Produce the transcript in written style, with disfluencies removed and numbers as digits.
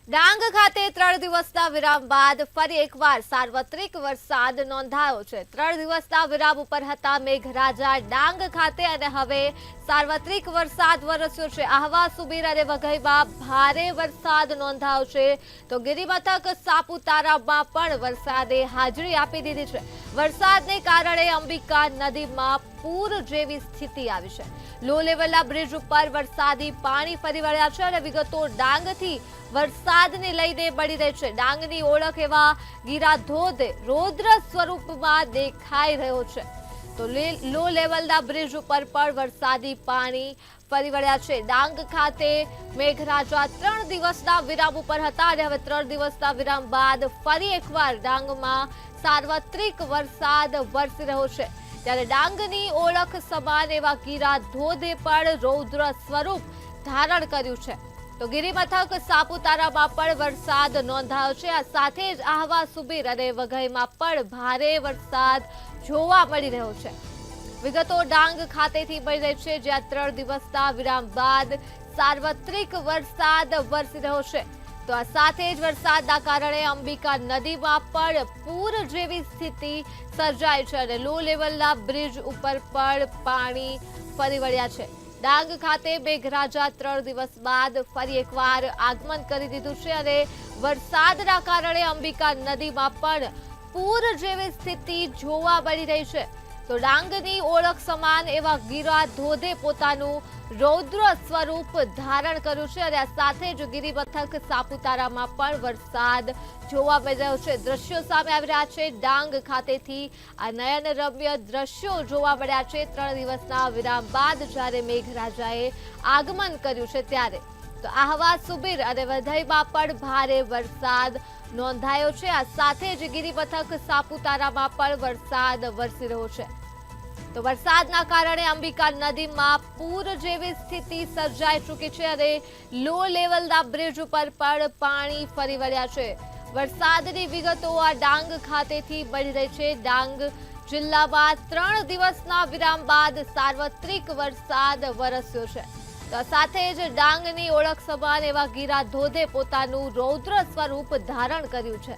ડાંગ ખાતે 3 દિવસના વિરામ બાદ ફરી એકવાર સાર્વત્રિક વરસાદ નોંધાયો છે। 3 દિવસના વિરામ ઉપર હતા મેઘરાજા ડાંગ ખાતે અને હવે સાર્વત્રિક વરસાદ વરસ્યો છે। આહવા, સુબીર અને વઘઈમાં ભારે વરસાદ નોંધાયો છે તો ગિરિમથક સાપુતારામાં પણ વરસાદે હાજરી આપી દીધી છે। વરસાદને કારણે અંબિકા નદીમાં પૂર જેવી સ્થિતિ આવી છે। લો લેવલના બ્રિજ ઉપર વરસાદી પાણી ફરી વળ્યા છે અને વિગતો ડાંગથી વરસાદને લઈને મળી રહી છે। ડાંગની ઓળખ એવા ગીરાધોધ રૌદ્ર સ્વરૂપમાં દેખાઈ રહ્યો છે તો લો લેવલના બ્રિજ ઉપર પણ વરસાદી પાણી ફરી વળ્યા છે। ડાંગ ખાતે મેઘરાજા 3 દિવસના વિરામ ઉપર હતા અને હવે 3 દિવસના વિરામ બાદ ફરી એકવાર ડાંગમાં સાર્વત્રિક વરસાદ વરસી રહ્યો છે। ત્યારે ડાંગની ઓળખ સમાન એવા ગીરાધોધે પણ રૌદ્ર સ્વરૂપ ધારણ કર્યું છે તો ગિરિમથક સાપુતારામાં પણ વરસાદ નોંધાયો છે। આ સાથે જ આહવા, સુબીર અને વઘઈમાં પણ ભારે વરસાદ જોવા મળી રહ્યો છે। વિગતો ડાંગ ખાતેથી મળી રહી છે જ્યાં 3 દિવસના વિરામ બાદ સાર્વત્રિક વરસાદ વરસી રહ્યો છે તો આ સાથે જ વરસાદના કારણે અંબિકા નદીમાં પણ પૂર જેવી સ્થિતિ સર્જાઈ છે અને લો લેવલના બ્રિજ ઉપર પણ પાણી ફરી વળ્યા છે। ડાંગ ખાતે મેઘરાજા 3 દિવસ બાદ ફરી એકવાર આગમન કરી દીધું છે અને વરસાદના કારણે અંબિકા નદીમાં પણ પૂર જેવી સ્થિતિ જોવા મળી રહી છે તો ડાંગની ઓળખ સમાન એવા ગીરાધોધે પોતાનું રૌદ્ર સ્વરૂપ ધારણ કર્યું છે અને આ સાથે જ ગિરિમથક સાપુતારામાં પણ વરસાદ જોવા મળી રહ્યો છે। દ્રશ્યો સામે આવી રહ્યા છે ડાંગ ખાતેથી આ નયનરમ્ય દ્રશ્યો જોવા મળ્યા છે 3 દિવસના વિરામ બાદ જ્યારે મેઘરાજાએ આગમન કર્યું છે ત્યારે તો આહવા, સુબીર અને વઘઈમાં પણ ભારે વરસાદ નોંધાયો છે। આ સાથે જ ગિરિમથક સાપુતારામાં પણ વરસાદ વરસી રહ્યો છે તો વરસાદના કારણે અંબિકા નદીમાં પૂર જેવી સ્થિતિ સર્જાઈ ચૂકી છે અને લો લેવલના બ્રિજ ઉપર પણ પાણી ફરી વળ્યા છે। વરસાદની વિગતો આ ડાંગ ખાતેથી મળી રહી છે। ડાંગ જિલ્લામાં 3 દિવસના વિરામ બાદ સાર્વત્રિક વરસાદ વરસ્યો છે તો સાથે જ ડાંગની ઓળખ સમાન એવા ગીરાધોધે પોતાનું રૌદ્ર સ્વરૂપ ધારણ કર્યું છે।